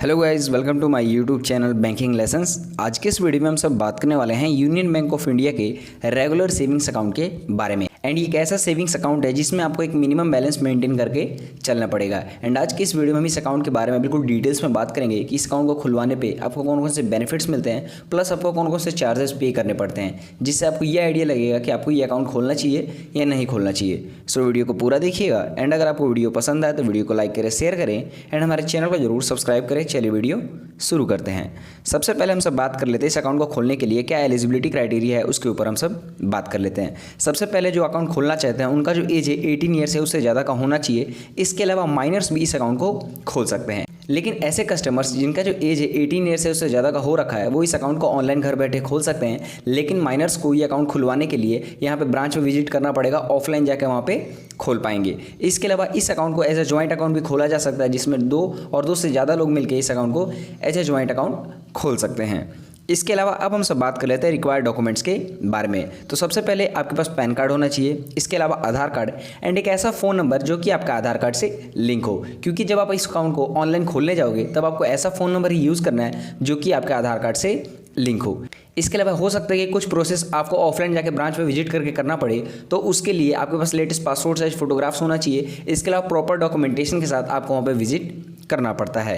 Hello guys, welcome to my YouTube channel banking lessons. आज के इस वीडियो में हम सब बात करने वाले हैं यूनियन बैंक ऑफ इंडिया के रेगुलर सेविंग्स अकाउंट के बारे में। एंड ये एक ऐसा सेविंग्स अकाउंट है जिसमें आपको एक मिनिमम बैलेंस मेंटेन करके चलना पड़ेगा। एंड आज के इस वीडियो में हम इस अकाउंट के बारे में बिल्कुल डिटेल्स में बात करेंगे कि इस अकाउंट को खुलवाने पे आपको कौन कौन से बेनिफिट्स मिलते हैं, प्लस आपको कौन कौन से चार्जेस पे करने पड़ते हैं, जिससे आपको ये आइडिया लगेगा कि आपको ये अकाउंट खोलना चाहिए या नहीं खोलना चाहिए। सो वीडियो को पूरा देखिएगा। एंड अगर आपको वीडियो पसंद आए तो वीडियो को लाइक करें, शेयर करें एंड हमारे चैनल को जरूर सब्सक्राइब करें। चलिए वीडियो शुरू करते हैं। सबसे पहले हम सब बात कर लेते हैं इस अकाउंट को खोलने के लिए क्या एलिजिबिलिटी क्राइटेरिया है, उसके ऊपर हम सब बात कर लेते हैं। सबसे पहले जो अकाउंट खोलना चाहते हैं उनका जो एज है 18 ईयर से उससे ज़्यादा का होना चाहिए। इसके अलावा माइनर्स भी इस अकाउंट को खोल सकते हैं। लेकिन ऐसे कस्टमर्स जिनका जो एज है 18 ईयर से उससे ज़्यादा का हो रखा है वो इस अकाउंट को ऑनलाइन घर बैठे खोल सकते हैं। लेकिन माइनर्स को ये अकाउंट खुलवाने के लिए यहाँ पे ब्रांच में विजिट करना पड़ेगा, ऑफलाइन जाकर वहाँ पे खोल पाएंगे। इसके अलावा इस अकाउंट को एज ए ज्वाइंट अकाउंट भी खोला जा सकता है, जिसमें दो से ज़्यादा लोग मिलकर इस अकाउंट को एज ए ज्वाइंट अकाउंट खोल सकते हैं। इसके अलावा अब हम सब बात कर लेते हैं रिक्वायर्ड डॉक्यूमेंट्स के बारे में। तो सबसे पहले आपके पास पैन कार्ड होना चाहिए, इसके अलावा आधार कार्ड एंड एक ऐसा फ़ोन नंबर जो कि आपका आधार कार्ड से लिंक हो, क्योंकि जब आप इस अकाउंट को ऑनलाइन खोलने जाओगे तब आपको ऐसा फ़ोन नंबर ही यूज़ करना है जो कि आपके आधार कार्ड से लिंक हो। इसके अलावा हो सकता है कि कुछ प्रोसेस आपको ऑफलाइन जाके ब्रांच में विजिट करके करना पड़े, तो उसके लिए आपके पास लेटेस्ट पासपोर्ट साइज फोटोग्राफ्स होना चाहिए। इसके अलावा प्रॉपर डॉक्यूमेंटेशन के साथ आपको वहाँ पे विजिट करना पड़ता है।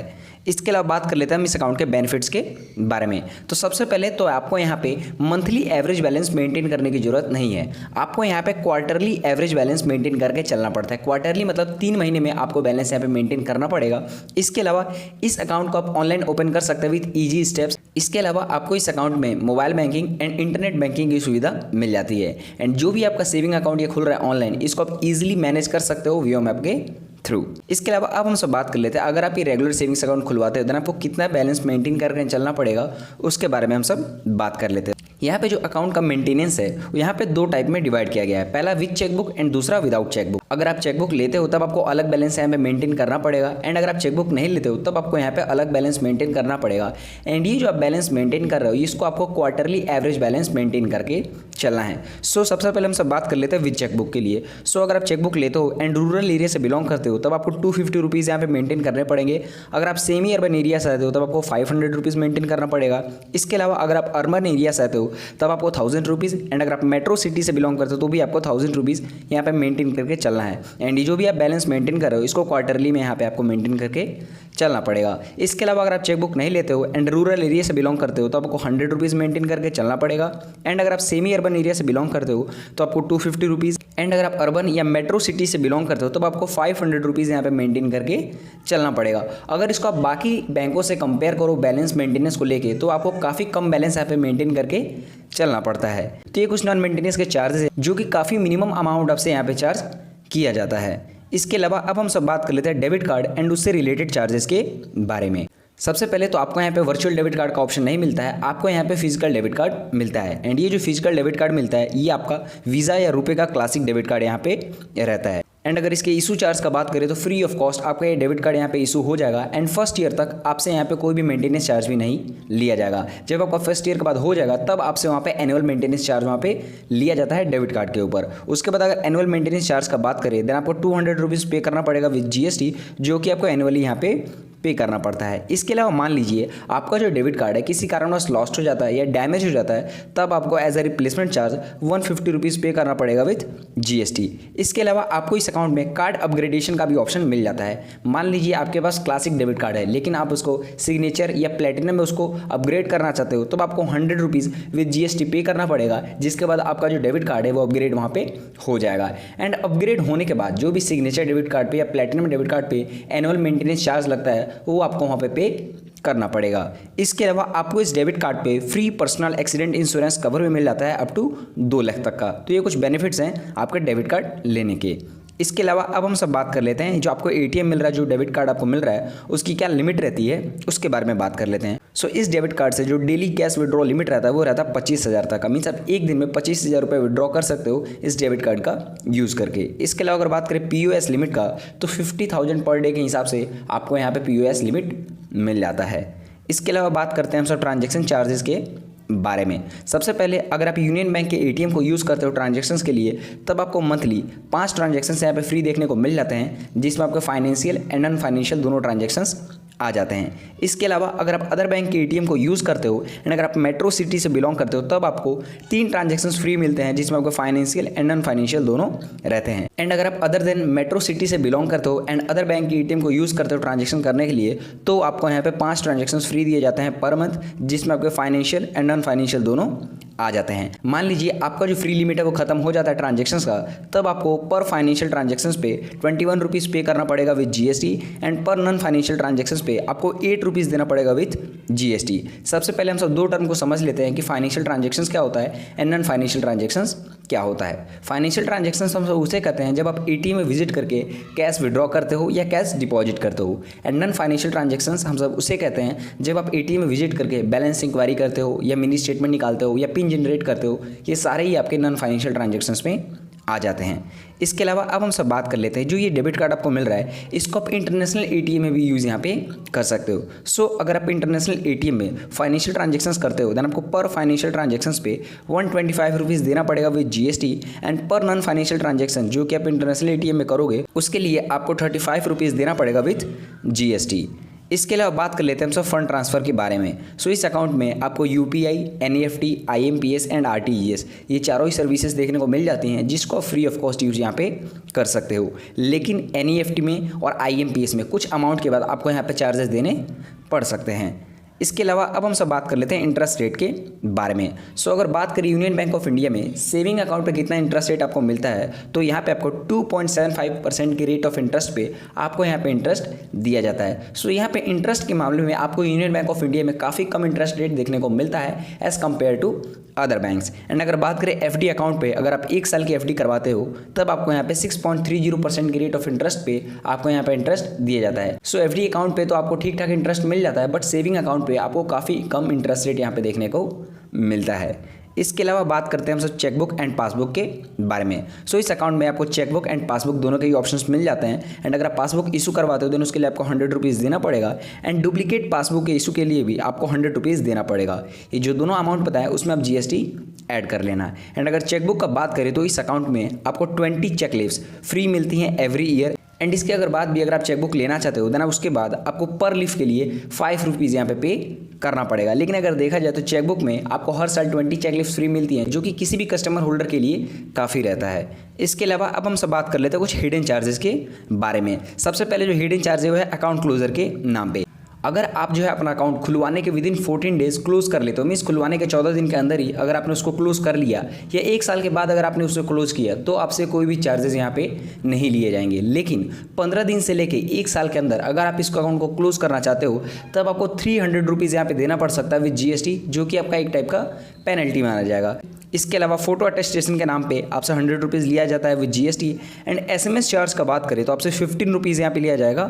इसके अलावा बात कर लेते हैं हम इस अकाउंट के बेनिफिट्स के बारे में। तो सबसे पहले तो आपको यहाँ पे मंथली एवरेज बैलेंस मेंटेन करने की जरूरत नहीं है। आपको यहाँ पे क्वार्टरली एवरेज बैलेंस मेंटेन करके चलना पड़ता है। क्वार्टरली मतलब 3 महीने में आपको बैलेंस यहाँ पे मेंटेन करना पड़ेगा। इसके अलावा इस अकाउंट को आप ऑनलाइन ओपन कर सकते हैं विद ईजी स्टेप्स। इसके अलावा आपको इस अकाउंट में mobile banking and internet banking की सुविधा मिल जाती है। एंड जो भी आपका सेविंग अकाउंट ये खुल रहा है ऑनलाइन, इसको आप इजीली मैनेज कर सकते हो वीओ मैप के थ्रू। इसके अलावा अब हम सब बात कर लेते हैं अगर आप ये रेगुलर सेविंग्स अकाउंट खुलवाते हैं तो आपको कितना बैलेंस मेंटेन करके चलना पड़ेगा, उसके बारे में हम सब बात कर लेते हैं। यहाँ पे जो अकाउंट का मेंटेनेंस है यहाँ पे 2 टाइप में डिवाइड किया गया है, पहला विद चेकबुक एंड दूसरा विदाउट चेकबुक। अगर आप चेकबुक लेते हो तब आपको अलग बैलेंस यहाँ पे मेंटेन करना पड़ेगा, एंड अगर आप चेकबुक नहीं लेते हो तब आपको यहाँ पे अलग बैलेंस मेंटेन करना पड़ेगा। एंड ये जो आप बैलेंस मेंटेन कर रहे हो इसको आपको क्वार्टरली एवरेज बैलेंस मेंटेन करके चलना है। सो सबसे पहले हम सब बात कर लेते हैं विद चेकबुक के लिए। सो अगर आप चेकबुक लेते हो एंड रूरल एरिया से बिलोंग करते हो तब आपको 250 रुपीज़ यहाँ पे मेंटेन करने पड़ेंगे। अगर आप सेमी अर्बन एरिया से आते हो तब आपको 500 रुपीज़ मेंटेन करना पड़ेगा। इसके अलावा अगर आप अर्बन एरिया से आते हो तब आपको 1000 रुपीज़, एंड अगर आप मेट्रो सिटी से बिलोंग करते हो तो भी आपको 1000 रुपीज़ यहाँ पे मेंटेन करके चलना है। एंड ये जो भी आप बैलेंस मेंटेन कर रहे हो इसको क्वार्टरली में यहाँ पे आपको मेंटेन करके चलना पड़ेगा। इसके अलावा अगर आप चेकबुक नहीं लेते हो एंड रूरल एरिया से बिलोंग करते हो तो आपको 100 रुपीज़ मेंटेन करके चलना पड़ेगा। एंड अगर आप सेमी अर्बन एरिया से बिलोंग करते हो तो आपको 250 रुपीज़, एंड अगर आप अर्बन या मेट्रो सिटी से बिलोंग करते हो तो आपको 500 रुपीज़ यहाँ पे मेंटेन करके चलना पड़ेगा। अगर इसको आप बाकी बैंकों से कंपेयर करो बैलेंस मेंटेनेंस को लेके तो आपको काफ़ी कम बैलेंस यहाँ पे मेंटेन करके चलना पड़ता है। तो ये कुछ नॉन मेंटेनेंस के चार्जेस हैं जो कि काफ़ी मिनिमम अमाउंट आपसे यहाँ पे चार्ज किया जाता है। इसके अलावा अब हम सब बात कर लेते हैं डेबिट कार्ड एंड उससे रिलेटेड चार्जेस के बारे में। सबसे पहले तो आपको यहाँ पे वर्चुअल डेबिट कार्ड का ऑप्शन नहीं मिलता है, आपको यहाँ पे फिजिकल डेबिट कार्ड मिलता है। एंड ये जो फिजिकल डेबिट कार्ड मिलता है ये आपका वीज़ा या रुपए का क्लासिक डेबिट कार्ड यहाँ पे रहता है। एंड अगर इसके इशू चार्ज का बात करें तो फ्री ऑफ कॉस्ट आपका ये डेबिट कार्ड यहाँ पे इशू हो जाएगा। एंड फर्स्ट ईयर तक आपसे यहाँ पे कोई भी मेंटेनेंस चार्ज भी नहीं लिया जाएगा। जब आपका फर्स्ट ईयर के बाद हो जाएगा तब आपसे वहाँ पे एनुअल मेंटेनेंस चार्ज वहाँ पे लिया जाता है डेबिट कार्ड के ऊपर। उसके बाद अगर एनुअल मेंटेनेंस चार्ज का बात करें देन आपको 200 रुपीज़ पे करना पड़ेगा विद जीएसटी, जो कि आपको एनुअली यहाँ पे करना पड़ता है। इसके अलावा मान लीजिए आपका जो डेबिट कार्ड है किसी कारणवश लॉस्ट हो जाता है या डैमेज हो जाता है तब आपको as a replacement charge 150 rupees pay करना पड़ेगा विथ जीएसटी। इसके अलावा आपको इस अकाउंट में कार्ड अपग्रेडेशन का भी ऑप्शन मिल जाता है। मान लीजिए आपके पास क्लासिक डेबिट कार्ड है लेकिन आप उसको सिग्नेचर या प्लेटिनम में उसको अपग्रेड करना चाहते हो तो आपको 100 रुपीज़ विद जीएसटी पे करना पड़ेगा, जिसके बाद आपका जो डेबिट कार्ड है वो अपग्रेड वहाँ पे हो जाएगा। एंड अपग्रेड होने के बाद जो भी सिग्नेचर डेबिट कार्ड पे या प्लेटिनम डेबिट कार्ड पे एनुअल मेंटेनेंस चार्ज लगता है वो आपको वहाँ पे करना पड़ेगा। इसके अलावा आपको इस डेबिट कार्ड पे free personal accident insurance cover भी मिल जाता है अप टू 2 लाख तक का। तो ये कुछ बेनिफिट्स हैं आपके डेबिट कार्ड लेने के। इसके अलावा अब हम सब बात कर लेते हैं जो आपको एटीएम मिल रहा है, जो डेबिट कार्ड आपको मिल रहा है उसकी क्या लिमिट रहती है उसके बारे में बात कर लेते हैं। सो इस डेबिट कार्ड से जो डेली कैश विड्रॉ लिमिट रहता है वो रहता है 25,000 तक का। मीन्स आप एक दिन में 25,000 रुपये विड्रॉ कर सकते हो इस डेबिट कार्ड का यूज़ करके। इसके अलावा अगर बात करें पीओएस लिमिट का तो 50,000 पर डे के हिसाब से आपको यहाँ पे पीओएस लिमिट मिल जाता है। इसके अलावा बात करते हैं हम सब ट्रांजेक्शन चार्जेस के बारे में। सबसे पहले अगर आप यूनियन बैंक के एटीएम को यूज़ करते हो ट्रांजैक्शंस के लिए तब आपको मंथली 5 ट्रांजैक्शंस यहाँ पे फ्री देखने को मिल जाते हैं, जिसमें आपको फाइनेंशियल एंड नॉन फाइनेंशियल दोनों ट्रांजैक्शंस आ जाते हैं। इसके अलावा अगर आप अदर बैंक के एटीएम को यूज़ करते हो एंड अगर आप मेट्रो सिटी से बिलोंग करते हो तब आपको 3 ट्रांजैक्शंस फ्री मिलते हैं, जिसमें आपको फाइनेंशियल एंड नॉन फाइनेंशियल दोनों रहते हैं। एंड अगर आप अदर देन मेट्रो सिटी से बिलोंग करते हो एंड अदर बैंक के एटीएम को यूज़ करते हो ट्रांजेक्शन करने के लिए, तो आपको यहाँ पे 5 ट्रांजेक्शन्स फ्री दिए जाते हैं पर मंथ, जिसमें आपके फाइनेंशियल एंड नॉन फाइनेंशियल दोनों आ जाते हैं। मान लीजिए आपका जो फ्री लिमिट है वो खत्म हो जाता है ट्रांजेक्शन्स का, तब आपको पर फाइनेंशियल ट्रांजेक्शन्स पे 21 रुपीज़ पे करना पड़ेगा विद जीएसटी एंड पर नॉन फाइनेंशियल ट्रांजेक्शन्स पे आपको 8 रुपीज़ देना पड़ेगा विद जीएसटी। सबसे पहले हम सब 2 टर्म को समझ लेते हैं कि फाइनेंशियल ट्रांजेक्शन्स क्या होता है एंड नॉन फाइनेंशियल ट्रांजेक्शन्स क्या होता है। फाइनेंशियल ट्रांजेक्शन्स हम सब उसे कहते हैं जब आप एटीएम में विजिट करके कैश विड्रॉ करते हो या कैश डिपॉजिट करते हो। एंड नॉन फाइनेंशियल ट्रांजेक्शन्स हम सब उसे कहते हैं जब आप एटीएम में विजिट करके बैलेंस इंक्वायरी करते हो या मिनी स्टेटमेंट निकालते हो या पिन जनरेट करते हो। ये सारे ही आपके नॉन फाइनेंशियल ट्रांजेक्शन्स में आ जाते हैं। इसके अलावा अब हम सब बात कर लेते हैं, जो ये डेबिट कार्ड आपको मिल रहा है इसको आप इंटरनेशनल एटीएम में भी यूज़ यहाँ पे कर सकते हो। सो अगर आप इंटरनेशनल एटीएम में फाइनेंशियल ट्रांजेक्शन्स करते हो देन आपको पर फाइनेंशियल ट्रांजेक्शन्स पे 125 रुपीज़ देना पड़ेगा विद जीएसटी एंड पर नॉन फाइनेंशियल ट्रांजेक्शन जो कि आप इंटरनेशनल एटीएम में करोगे उसके लिए आपको 35 रुपीज़ देना पड़ेगा विद जीएसटी। इसके अलावा बात कर लेते हैं हम सब फंड ट्रांसफ़र के बारे में। सो इस अकाउंट में आपको UPI, NEFT, IMPS and RTGS ये चारों ही सर्विसेज देखने को मिल जाती हैं, जिसको आप फ्री ऑफ कॉस्ट यूज़ यहाँ पे कर सकते हो। लेकिन एनईएफटी में और आईएमपीएस में कुछ अमाउंट के बाद आपको यहाँ पे चार्जेस देने पड़ सकते हैं। इसके अलावा अब हम सब बात कर लेते हैं इंटरेस्ट रेट के बारे में। सो अगर बात करें यूनियन बैंक ऑफ इंडिया में सेविंग अकाउंट पे कितना इंटरेस्ट रेट आपको मिलता है, तो यहाँ पे आपको 2.75% के रेट ऑफ इंटरेस्ट पे आपको यहाँ पे इंटरेस्ट दिया जाता है। सो यहाँ पे इंटरेस्ट के मामले में आपको यूनियन बैंक ऑफ इंडिया में काफ़ी कम इंटरेस्ट रेट देखने को मिलता है as compared to other banks. And अगर बात करें एफडी अकाउंट पे, अगर आप 1 साल की एफडी करवाते हो तब आपको यहाँ पे 6.30% के रेट ऑफ इंटरेस्ट पे आपको यहाँ पे इंटरेस्ट दिया जाता है। सो एफडी अकाउंट पे तो आपको ठीक ठाक इंटरेस्ट मिल जाता है, बट सेविंग अकाउंट पे आपको काफ़ी कम इंटरेस्ट रेट यहाँ पे देखने को मिलता है। इसके अलावा बात करते हैं हम सब चेकबुक एंड पासबुक के बारे में। सो इस अकाउंट में आपको चेकबुक एंड पासबुक दोनों के ही ऑप्शंस मिल जाते हैं। एंड अगर आप पासबुक इशू करवाते हो तो उसके लिए आपको 100 रुपीज़ देना पड़ेगा एंड डुप्लीकेट पासबुक के इशू के लिए भी आपको 100 रुपीज़ देना पड़ेगा। ये जो दोनों अमाउंट पता है उसमें आप जीएसटी ऐड कर लेना। एंड अगर चेकबुक का बात करें तो इस अकाउंट में आपको 20 चेक लीव्स फ्री मिलती हैं एवरी ईयर। एंड इसके अगर बात भी अगर आप चेकबुक लेना चाहते हो देना उसके बाद आपको पर लीफ के लिए 5 रुपीज़ यहाँ पे करना पड़ेगा। लेकिन अगर देखा जाए तो चेकबुक में आपको हर साल 20 चेक लीव्स फ्री मिलती हैं, जो कि किसी भी कस्टमर होल्डर के लिए काफ़ी रहता है। इसके अलावा अब हम सब बात कर लेते हैं कुछ हिडन चार्जेस के बारे में। सबसे पहले जो हिडन चार्ज है वो है अकाउंट क्लोजर के नाम पे। अगर आप जो है अपना अकाउंट खुलवाने के विदिन 14 डेज क्लोज कर लेते हो, मीन्स खुलवाने के 14 दिन के अंदर ही अगर आपने उसको क्लोज कर लिया या 1 साल के बाद अगर आपने उसको क्लोज किया तो आपसे कोई भी चार्जेस यहाँ पे नहीं लिए जाएंगे। लेकिन 15 दिन से लेके 1 साल के अंदर अगर आप इस अकाउंट को क्लोज करना चाहते हो तब आपको 300 रुपीज़ यहाँ पे देना पड़ सकता है विद जीएसटी, जो कि आपका एक टाइप का पेनल्टी माना जाएगा। इसके अलावा फोटो अटेस्टेशन के नाम पे आपसे 100 रुपीज़ लिया जाता है with GST. And SMS charge का बात करें तो आपसे 15 रुपीज़ यहाँ पे लिया जाएगा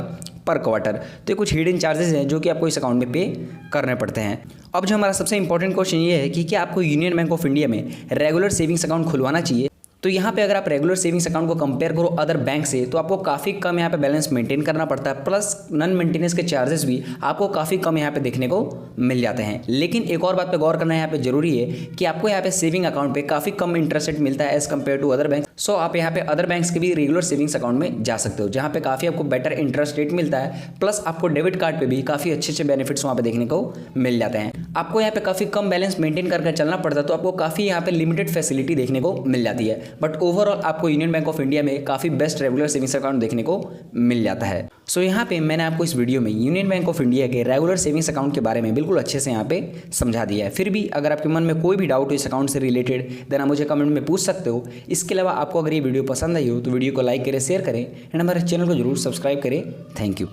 पर क्वार्टर। तो ये कुछ हिडन चार्जेस हैं जो कि आपको इस अकाउंट में पे करने पड़ते हैं। अब जो हमारा सबसे इंपॉर्टेंट क्वेश्चन ये है कि क्या आपको यूनियन बैंक ऑफ इंडिया में रेगुलर सेविंग्स अकाउंट खुलवाना चाहिए। तो यहाँ पे अगर आप रेगुलर सेविंग्स अकाउंट को कंपेयर करो अदर बैंक से तो आपको काफ़ी कम यहाँ पे बैलेंस मेंटेन करना पड़ता है, प्लस नॉन मेंटेनेंस के चार्जेस भी आपको काफ़ी कम यहाँ पे देखने को मिल जाते हैं। लेकिन एक और बात पे गौर करना यहाँ पे जरूरी है कि आपको यहाँ पे सेविंग अकाउंट पे काफ़ी कम इंटरेस्ट रेट मिलता है as compared to other bank. So आप यहाँ पे अदर बैंक्स के भी रेगुलर सेविंग्स अकाउंट में जा सकते हो, जहाँ पे काफ़ी आपको बेटर इंटरेस्ट रेट मिलता है, प्लस आपको डेबिट कार्ड पे भी काफ़ी अच्छे बेनिफिट्स वहाँ पे देखने को मिल जाते हैं। आपको यहाँ पे काफ़ी कम बैलेंस मेंटेन करके चलना पड़ता है, तो आपको काफ़ी यहाँ पे लिमिटेड फैसिलिटी देखने को मिल जाती है, बट ओवरऑल आपको यूनियन बैंक ऑफ इंडिया में काफ़ी बेस्ट रेगुलर सेविंग्स अकाउंट देखने को मिल जाता है। सो यहाँ पे मैंने आपको इस वीडियो में यूनियन बैंक ऑफ इंडिया के रेगुलर सेविंग्स अकाउंट के बारे में बिल्कुल अच्छे से यहाँ पे समझा दिया है। फिर भी अगर आपके मन में कोई भी डाउट हो इस अकाउंट से रिलेटेड देन आप मुझे कमेंट में पूछ सकते हो। इसके अलावा आपको अगर ये वीडियो पसंद आई हो तो वीडियो को लाइक करें, शेयर करें एंड हमारे चैनल को जरूर सब्सक्राइब करें। Thank you.